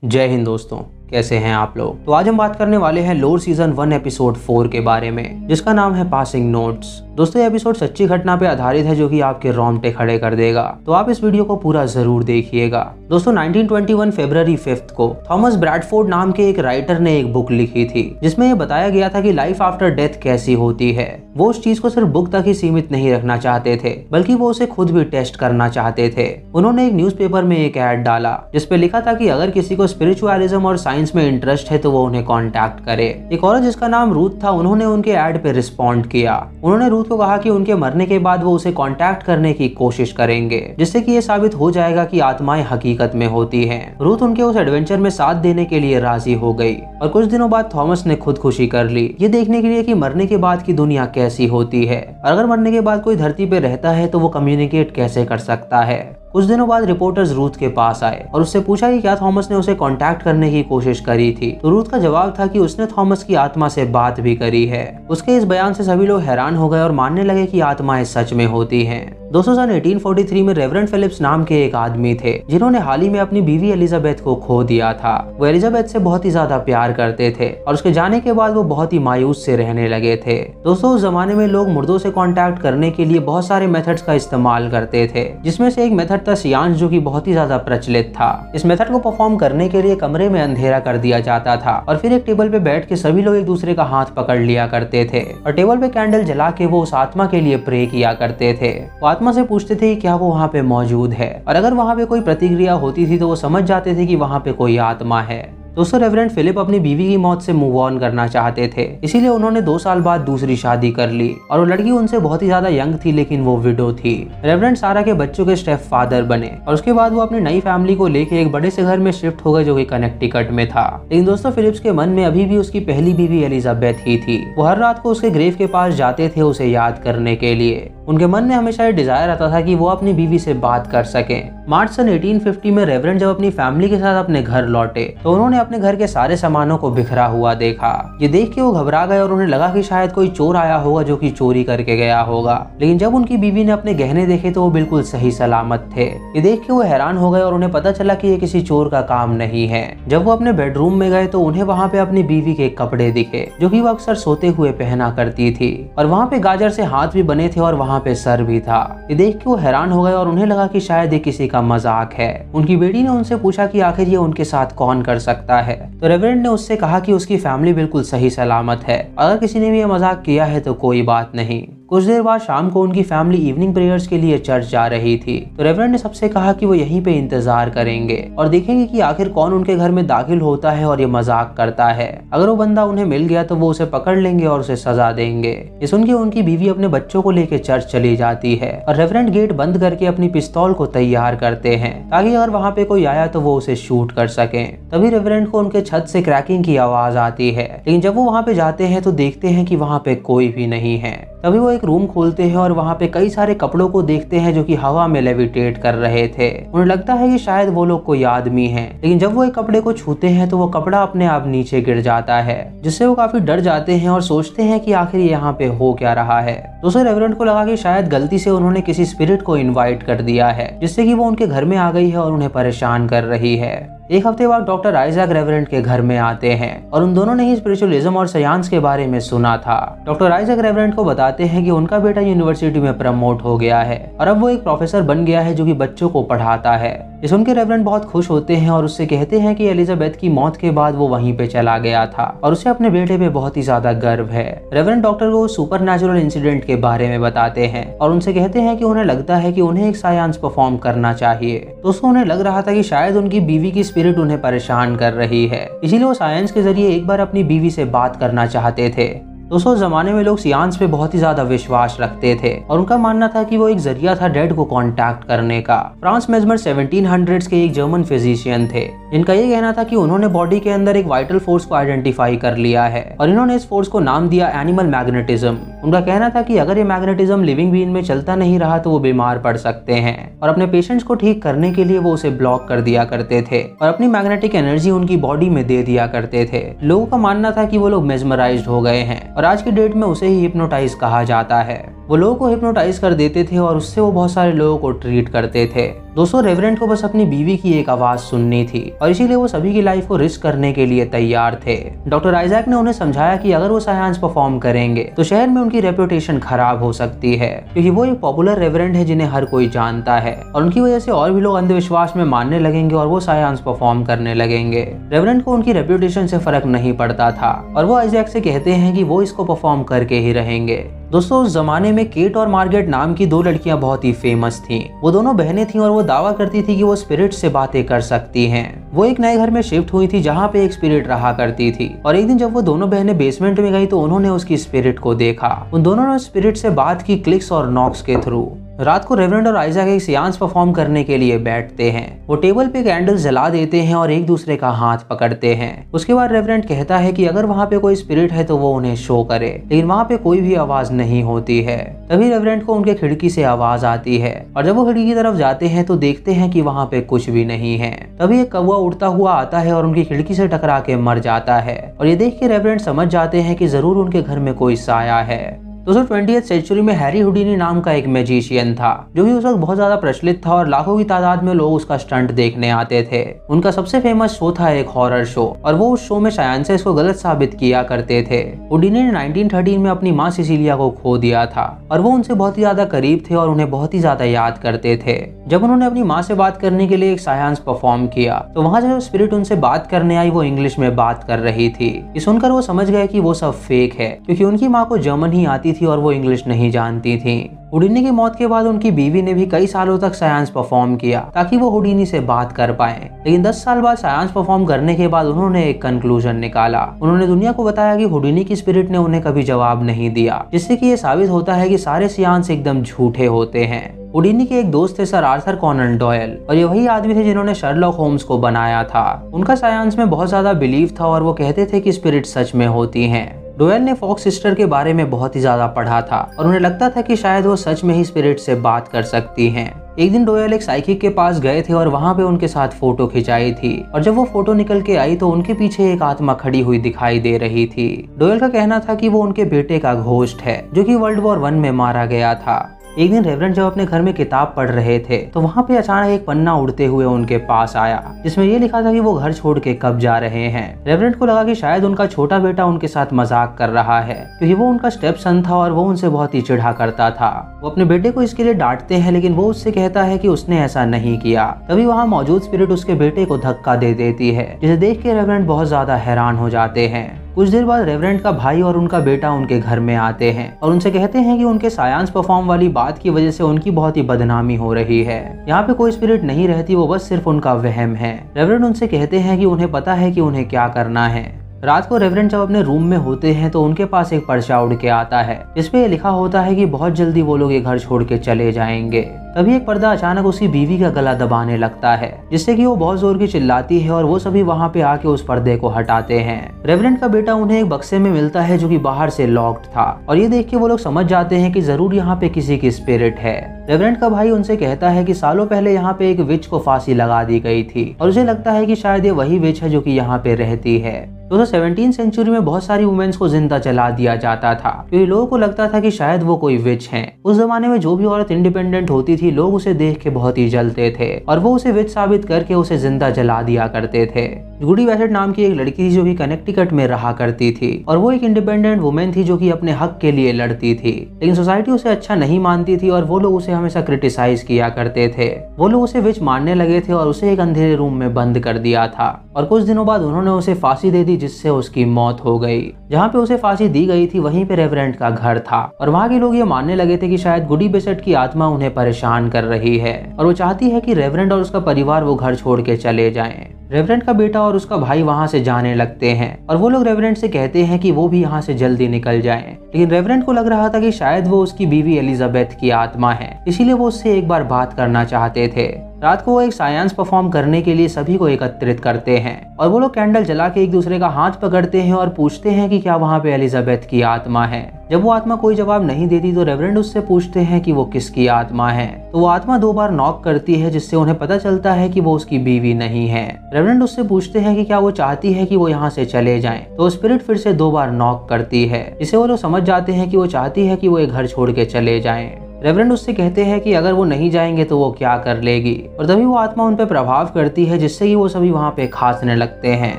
जय हिंद दोस्तों, कैसे हैं आप लोग। तो आज हम बात करने वाले हैं लोर सीजन 1 एपिसोड 4 के बारे में, जिसका नाम है पासिंग नोट्स। दोस्तों ये एपिसोड सच्ची घटना पे आधारित है जो कि आपके रोंगटे खड़े कर देगा, तो आप इस वीडियो को पूरा जरूर देखिएगा। दोस्तों 1921 फरवरी 5 को थॉमस ब्रैडफोर्ड नाम के एक राइटर ने एक बुक लिखी थी, जिसमें यह बताया गया था कि लाइफ आफ्टर डेथ कैसी होती है। वो उस चीज को सिर्फ बुक तक ही सीमित नहीं रखना चाहते थे, बल्कि वो उसे खुद भी टेस्ट करना चाहते थे। उन्होंने एक न्यूज़पेपर में एक ऐड डाला जिसपे लिखा था कि अगर किसी को स्पिरिचुअलिज्म और साइंस में इंटरेस्ट है तो वो उन्हें कांटेक्ट करे। एक औरत जिसका नाम रूथ था, उन्होंने उनके ऐड पे रिस्पॉन्ड किया। उन्होंने रूथ को कहा कि उनके मरने के बाद वो उसे कांटेक्ट करने की कोशिश करेंगे, जिससे कि ये साबित हो जाएगा कि आत्माएं हकीकत में होती हैं। रूथ उनके उस एडवेंचर में साथ देने के लिए राजी हो गई और कुछ दिनों बाद थॉमस ने खुदकुशी कर ली, ये देखने के लिए कि मरने के बाद की दुनिया कैसी होती है। अगर मरने के बाद कोई धरती पे रहता है तो वो कम्युनिकेट कैसे कर सकता है। कुछ दिनों बाद रिपोर्टर्स रूथ के पास आए और उससे पूछा कि क्या थॉमस ने उसे कांटेक्ट करने की कोशिश करी थी। तो रूथ का जवाब था कि उसने थॉमस की आत्मा से बात भी करी है। उसके इस बयान से सभी लोग हैरान हो गए और मानने लगे कि आत्माएं सच में होती हैं। दोस्तों सन 1843 में रेवरेंड फिलिप्स नाम के एक आदमी थे, जिन्होंने हाल ही में अपनी बीवी एलिजाबेथ को खो दिया था। वो एलिजाबेथ से बहुत ही ज्यादा प्यार करते थे और उसके जाने के बाद वो बहुत ही मायूस से रहने लगे थे। दोस्तों उस जमाने में लोग मुर्दों से कांटेक्ट करने के लिए बहुत सारे मेथड्स का इस्तेमाल करते थे, जिसमें से एक मेथड था सियांस, जो कि बहुत ही ज्यादा प्रचलित था। इस मेथड को परफॉर्म करने के लिए कमरे में अंधेरा कर दिया जाता था और फिर एक टेबल पे बैठ के सभी लोग एक दूसरे का हाथ पकड़ लिया करते थे और टेबल पे कैंडल जला के वो उस आत्मा के लिए प्रे किया करते थे। वो आत्मा से पूछते थे क्या वो वहाँ पे मौजूद है, और अगर वहाँ पे कोई प्रतिक्रिया होती थी तो वो समझ जाते थे कि वहाँ पे कोई आत्मा है। दोस्तों रेवरेंड फिलिप अपनी बीवी की मौत से मूव ऑन करना चाहते थे, इसीलिए उन्होंने 2 साल बाद दूसरी शादी कर ली और वो लड़की उनसे बहुत ही ज्यादा यंग थी, लेकिन वो विडो थी। रेवरेंड सारा के बच्चों के स्टेप फादर बने और उसके बाद वो अपनी नई फैमिली को लेके एक बड़े से घर में शिफ्ट हो गए जो कि कनेक्टिकट में था। लेकिन दोस्तों फिलिप्स के मन में अभी भी उसकी पहली बीवी एलिजाबेथ ही थी। वो हर रात को उसके ग्रेव के पास जाते थे उसे याद करने के लिए। उनके मन में हमेशा ये डिजायर आता था कि वो अपनी बीवी से बात कर सकें। मार्च सन 1850 में रेवरेंड जब अपनी फैमिली के साथ अपने घर लौटे तो उन्होंने अपने घर के सारे सामानों को बिखरा हुआ देखा। ये देख के वो घबरा गए और उन्हें लगा कि शायद कोई चोर आया होगा जो कि चोरी करके गया होगा। लेकिन जब उनकी बीवी ने अपने गहने देखे तो वो बिल्कुल सही सलामत थे। ये देख के वो हैरान हो गए और उन्हें पता चला कि ये किसी चोर का काम नहीं है। जब वो अपने बेडरूम में गए तो उन्हें वहाँ पे अपनी बीवी के कपड़े दिखे जो कि वो अक्सर सोते हुए पहना करती थी, और वहाँ पे गाजर से हाथ भी बने थे और वहाँ पे सर भी था। ये देख के वो हैरान हो गए और उन्हें लगा कि शायद ये किसी का मजाक है। उनकी बेटी ने उनसे पूछा कि आखिर ये उनके साथ कौन कर सकता है, तो रेवरेंड ने उससे कहा कि उसकी फैमिली बिल्कुल सही सलामत है, अगर किसी ने भी ये मजाक किया है तो कोई बात नहीं। कुछ देर बाद शाम को उनकी फैमिली इवनिंग प्रेयर्स के लिए चर्च जा रही थी, तो रेवरेंड ने सबसे कहा कि वो यहीं पे इंतजार करेंगे और देखेंगे कि आखिर कौन उनके घर में दाखिल होता है और ये मजाक करता है। अगर वो बंदा उन्हें मिल गया तो वो उसे पकड़ लेंगे और उसे सजा देंगे। ये सुन के उनकी बीवी अपने बच्चों को लेकर चर्च चली जाती है और रेवरेंड गेट बंद करके अपनी पिस्तौल को तैयार करते हैं ताकि अगर वहाँ पे कोई आया तो वो उसे शूट कर सके। तभी रेवरेंड को उनके छत से क्रैकिंग की आवाज आती है, लेकिन जब वो वहाँ पे जाते हैं तो देखते हैं कि वहाँ पे कोई भी नहीं है। तभी वो एक रूम खोलते हैं और वहाँ पे कई सारे कपड़ों को देखते हैं जो कि हवा में लेविटेट कर रहे थे। उन्हें लगता है कि शायद वो लोग कोई आदमी हैं, लेकिन जब वो एक कपड़े को छूते हैं तो वो कपड़ा अपने आप नीचे गिर जाता है, जिससे वो काफी डर जाते हैं और सोचते हैं कि आखिर यहाँ पे हो क्या रहा है। दोस्तों रेवरेंड को लगा कि शायद गलती से उन्होंने किसी स्पिरिट को इनवाइट कर दिया है, जिससे कि वो उनके घर में आ गई है और उन्हें परेशान कर रही है। एक हफ्ते बाद डॉक्टर आइजैक रेवरेंड के घर में आते हैं और उन दोनों ने ही स्पिरिचुअलिज्म और साइंस के बारे में सुना था। डॉक्टर आइजैक रेवरेंड को बताते हैं कि उनका बेटा यूनिवर्सिटी में प्रमोट हो गया है और अब वो एक प्रोफेसर बन गया है जो कि बच्चों को पढ़ाता है। ये सुन के रेवरेंड बहुत खुश होते हैं और उससे कहते हैं कि एलिजाबेथ की मौत के बाद वो वहीं पे चला गया था और उसे अपने बेटे पे बहुत ही ज्यादा गर्व है। रेवरेंड डॉक्टर को सुपरनैचुरल इंसिडेंट के बारे में बताते हैं और उनसे कहते हैं कि उन्हें लगता है कि उन्हें एक साइंस परफॉर्म करना चाहिए। दोस्तों उन्हें लग रहा था कि शायद उनकी बीवी की स्पिरिट उन्हें परेशान कर रही है, इसीलिए वो साइंस के जरिए एक बार अपनी बीवी से बात करना चाहते थे। दोस्तों जमाने में लोग सियांस पे बहुत ही ज्यादा विश्वास रखते थे और उनका मानना था कि वो एक जरिया था डेड को कांटेक्ट करने का। फ्रांस मेजमर 1700s के एक जर्मन फिजिशियन थे, जिनका ये कहना था कि उन्होंने बॉडी के अंदर एक वाइटल फोर्स को आइडेंटिफाई कर लिया है और इन्होंने इस फोर्स को नाम दिया एनिमल मैग्नेटिज्म। उनका कहना था कि अगर ये मैग्नेटिज्म लिविंग बीइंग में चलता नहीं रहा तो वो बीमार पड़ सकते हैं और अपने पेशेंट्स को ठीक करने के लिए वो उसे ब्लॉक कर दिया करते थे और अपनी मैग्नेटिक एनर्जी उनकी बॉडी में दे दिया करते थे। लोगों का मानना था कि वो लोग मेस्मराइज्ड हो गए हैं और आज की डेट में उसे ही हिप्नोटाइज कहा जाता है। वो लोगों को हिप्नोटाइज कर देते थे और उससे वो बहुत सारे लोगों को ट्रीट करते थे। दोस्तों रेवरेंट को बस अपनी बीवी की एक आवाज सुननी थी और इसीलिए वो सभी की लाइफ को रिस्क करने के लिए तैयार थे। डॉक्टर आइजैक ने उन्हें समझाया कि अगर वो साइंस परफॉर्म करेंगे तो शहर में उनकी रेपुटेशन खराब हो सकती है, क्योंकि वो एक पॉपुलर रेवरेंट है जिन्हें हर कोई जानता है और उनकी वजह से और भी लोग अंधविश्वास में मानने लगेंगे और वो साइंस परफॉर्म करने लगेंगे। रेवरेंट को उनकी रेपुटेशन से फर्क नहीं पड़ता था और वो आइजैक से कहते हैं कि वो इसको परफॉर्म करके ही रहेंगे। दोस्तों उस जमाने में केट और मार्गरेट नाम की 2 लड़कियां बहुत ही फेमस थीं। वो दोनों बहनें थीं और वो दावा करती थी कि वो स्पिरिट से बातें कर सकती हैं। वो एक नए घर में शिफ्ट हुई थी जहाँ पे एक स्पिरिट रहा करती थी और एक दिन जब वो दोनों बहनें बेसमेंट में गई तो उन्होंने उसकी स्पिरिट को देखा। उन दोनों ने स्पिरिट से बात की क्लिक्स और नॉक्स के थ्रू। रात को रेवरेंट और आइजैक एक सियांस परफॉर्म करने के लिए बैठते हैं। वो टेबल पे कैंडल जला देते हैं और एक दूसरे का हाथ पकड़ते हैं। उसके बाद रेवरेंट कहता है कि अगर वहाँ पे कोई स्पिरिट है तो वो उन्हें शो करे, लेकिन वहाँ पे कोई भी आवाज नहीं होती है। तभी रेवरेंट को उनके खिड़की से आवाज आती है और जब वो खिड़की की तरफ जाते हैं तो देखते हैं कि वहाँ पे कुछ भी नहीं है। तभी एक कौवा उड़ता हुआ आता है और उनकी खिड़की से टकरा के मर जाता है और ये देख के रेवरेंट समझ जाते हैं कि जरूर उनके घर में कोई साया है। दोस्तों 20वीं सेंचुरी में हैरी हुडिनी नाम का एक मैजिशियन था जो कि उस वक्त बहुत ज्यादा प्रचलित था और लाखों की तादाद में लोग उसका स्टंट देखने आते थे। उनका सबसे फेमस शो था एक हॉरर शो और वो उस शो में साइंसेस को गलत साबित किया करते थे। हुडिनी ने 1913 में अपनी माँ सिसिलिया को खो दिया था और वो उनसे बहुत ही ज्यादा करीब थे और उन्हें बहुत ही ज्यादा याद करते थे। जब उन्होंने अपनी माँ से बात करने के लिए एक साइंस परफॉर्म किया तो वहाँ जो स्पिरिट उनसे बात करने आई वो इंग्लिश में बात कर रही थी। ये सुनकर वो समझ गए कि वो सब फेक है, क्योंकि उनकी माँ को जर्मन ही आती थी और वो इंग्लिश नहीं जानती थी। हुडिनी की मौत के बाद उनकी बीवी ने भी कई सालों तक साइंस परफॉर्म किया ताकि वो हुडिनी से बात कर पाए, लेकिन 10 साल बाद साइंस परफॉर्म करने के बाद उन्होंने एक कंक्लूजन निकाला। उन्होंने दुनिया को बताया कि हुडिनी की स्पिरिट ने उन्हें कभी जवाब नहीं दिया, जिससे कि ये साबित होता है कि सारे साइंस एकदम झूठे होते हैं। हुडिनी के एक दोस्त थे सर आर्थर कॉनन डॉयल और ये वही आदमी थे जिन्होंने शर्लॉक होम्स को बनाया था। उनका साइंस में बहुत ज्यादा बिलीव था और वो कहते थे कि स्पिरिट सच में होती हैं। डोयल ने फॉक्स सिस्टर के बारे में बहुत ही ज्यादा पढ़ा था और उन्हें लगता था कि शायद वो सच में ही स्पिरिट से बात कर सकती हैं। एक दिन डोयल एक साइकिक के पास गए थे और वहाँ पे उनके साथ फोटो खिंचाई थी और जब वो फोटो निकल के आई तो उनके पीछे एक आत्मा खड़ी हुई दिखाई दे रही थी। डोयल का कहना था कि वो उनके बेटे का घोस्ट है जो कि वर्ल्ड वॉर 1 में मारा गया था। एक दिन रेवरेंट जब अपने घर में किताब पढ़ रहे थे तो वहाँ पे अचानक एक पन्ना उड़ते हुए उनके पास आया जिसमें ये लिखा था कि वो घर छोड़ के कब जा रहे हैं। रेवरेंट को लगा कि शायद उनका छोटा बेटा उनके साथ मजाक कर रहा है, क्योंकि वो उनका स्टेप सन था और वो उनसे बहुत ही चिढ़ा करता था। वो अपने बेटे को इसके लिए डांटते हैं, लेकिन वो उससे कहता है कि उसने ऐसा नहीं किया। तभी वहाँ मौजूद स्पिरिट उसके बेटे को धक्का दे देती है, जिसे देख के रेवरेंट बहुत ज्यादा हैरान हो जाते हैं। कुछ देर बाद रेवरेंट का भाई और उनका बेटा उनके घर में आते हैं और उनसे कहते हैं कि उनके साइंस परफॉर्म वाली बात की वजह से उनकी बहुत ही बदनामी हो रही है। यहाँ पे कोई स्पिरिट नहीं रहती, वो बस सिर्फ उनका वहम है। रेवरेंट उनसे कहते हैं कि उन्हें पता है कि उन्हें क्या करना है। रात को रेवरेंट जब अपने रूम में होते हैं तो उनके पास एक पर्चा उड़ के आता है जिसपे ये लिखा होता है कि बहुत जल्दी वो लोग ये घर छोड़ के चले जाएंगे। तभी एक पर्दा अचानक उसकी बीवी का गला दबाने लगता है, जिससे कि वो बहुत जोर की चिल्लाती है और वो सभी वहाँ पे आके उस पर्दे को हटाते हैं। रेवरेंट का बेटा उन्हें एक बक्से में मिलता है जो कि बाहर से लॉक्ड था और ये देख के वो लोग समझ जाते हैं कि जरूर यहाँ पे किसी की स्पिरिट है। रेवरेंट का भाई उनसे कहता है कि सालों पहले यहाँ पे एक विच को फांसी लगा दी गई थी और उसे लगता है कि शायद ये वही विच है जो कि यहाँ पे रहती है। 17वीं सेंचुरी में बहुत सारी वुमेन्स को जिंदा जला दिया जाता था क्योंकि लोगों को लगता था कि शायद वो कोई विच हैं। उस जमाने में जो भी औरत इंडिपेंडेंट होती थी लोग उसे देख के बहुत ही जलते थे और वो उसे विच साबित करके उसे जिंदा जला दिया करते थे। जूडी बैसेट नाम की एक लड़की थी जो कि कनेक्टिकट में रहा करती थी और वो एक इंडिपेंडेंट वुमेन थी जो कि अपने हक के लिए लड़ती थी, लेकिन सोसाइटी उसे अच्छा नहीं मानती थी और वो लोग उसे हमेशा क्रिटिसाइज किया करते थे। वो लोग उसे विच मानने लगे थे और उसे एक अंधेरे रूम में बंद कर दिया था और कुछ दिनों बाद उन्होंने उसे फांसी दे दी, जिससे उसकी मौत हो गई। जहाँ पे उसे फांसी दी गई थी वहीं पे रेवरेंट का घर था और वहाँ के लोग ये मानने लगे थे कि शायद गुडी बेसेट की आत्मा उन्हें परेशान कर रही है और वो चाहती है कि रेवरेंट और उसका परिवार वो घर छोड़ के चले जाएं। रेवरेंट का बेटा और उसका भाई वहाँ से जाने लगते हैं और वो लोग रेवरेंट से कहते हैं कि वो भी यहाँ से जल्दी निकल जाएं, लेकिन रेवरेंट को लग रहा था कि शायद वो उसकी बीवी एलिजाबेथ की आत्मा है, इसीलिए वो उससे एक बार बात करना चाहते थे। रात को वो एक साइंस परफॉर्म करने के लिए सभी को एकत्रित करते हैं और वो लोग कैंडल जला के एक दूसरे का हाथ पकड़ते हैं और पूछते हैं कि क्या वहाँ पे एलिजाबेथ की आत्मा है। जब वो आत्मा कोई जवाब नहीं देती तो रेवरेंट उससे पूछते हैं कि वो किसकी आत्मा है, तो वो आत्मा 2 बार नॉक करती है, जिससे उन्हें पता चलता है कि वो उसकी बीवी नहीं है। रेवरेंट उससे पूछते हैं कि क्या वो चाहती है कि वो यहाँ से चले जाएं, तो स्पिरिट फिर से 2 बार नॉक करती है, जिससे वो लोग समझ जाते हैं कि वो चाहती है कि वो ये घर छोड़ के चले जाएं। रेवरेंड उससे कहते हैं कि अगर वो नहीं जाएंगे तो वो क्या कर लेगी, और तभी वो आत्मा उन पर प्रभाव करती है जिससे कि वो सभी वहाँ पे खांसने लगते हैं।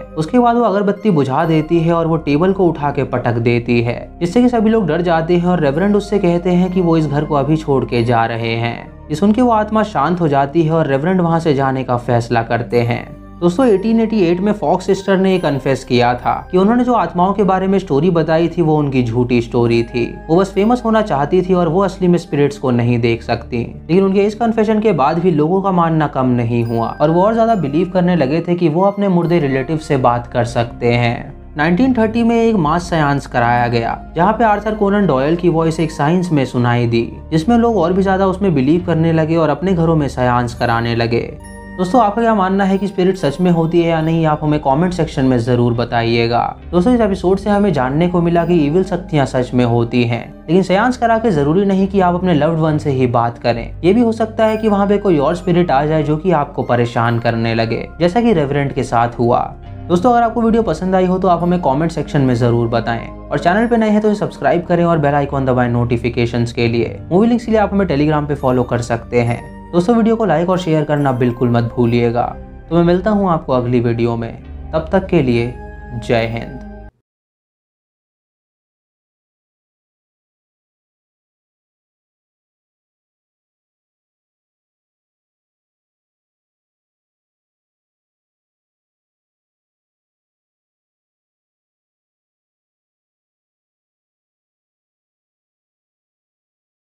उसके बाद वो अगरबत्ती बुझा देती है और वो टेबल को उठा के पटक देती है, जिससे कि सभी लोग डर जाते हैं और रेवरेंड उससे कहते हैं कि वो इस घर को अभी छोड़ के जा रहे हैं। ये सुन के वो आत्मा शांत हो जाती है और रेवरेंड वहाँ से जाने का फैसला करते हैं। दोस्तों 1888 में फॉक्स सिस्टर ने कन्फेस किया था कि उन्होंने जो आत्माओं के बारे में स्टोरी बताई थी वो उनकी झूठी स्टोरी थी। वो बस फेमस होना चाहती थी और वो असली में स्पिरिट्स को नहीं देख सकती। लेकिन उनके इस कन्फेशन के बाद भी लोगों का मानना कम नहीं हुआ और वो और ज्यादा बिलीव करने लगे थे कि वो अपने मुर्दे रिलेटिव से बात कर सकते हैं। 1930 में एक मास साइंस कराया गया जहाँ पे आर्थर कोनन डॉयल की वॉइस एक साइंस में सुनाई दी, जिसमें लोग और भी ज्यादा उसमें बिलीव करने लगे और अपने घरों में साइंस कराने लगे। दोस्तों आपका क्या मानना है कि स्पिरिट सच में होती है या नहीं, आप हमें कमेंट सेक्शन में जरूर बताइएगा। दोस्तों इस एपिसोड से हमें जानने को मिला कि इविल शक्तियां सच में होती हैं, लेकिन सेयांस करा के जरूरी नहीं कि आप अपने लव्ड वन से ही बात करें। ये भी हो सकता है कि वहाँ पे कोई और स्पिरिट आ जाए जो कि आपको परेशान करने लगे, जैसा कि रेवरेंड के साथ हुआ। दोस्तों अगर आपको वीडियो पसंद आई हो तो आप हमें कमेंट सेक्शन में जरूर बताएं, और चैनल पे नए हैं तो इसे सब्सक्राइब करें और बेल आइकन दबाएं नोटिफिकेशंस के लिए। मूवी लिंक्स के लिए आप हमें टेलीग्राम पे फॉलो कर सकते हैं। दोस्तों वीडियो को लाइक और शेयर करना बिल्कुल मत भूलिएगा। तो मैं मिलता हूँ आपको अगली वीडियो में, तब तक के लिए जय हिंद।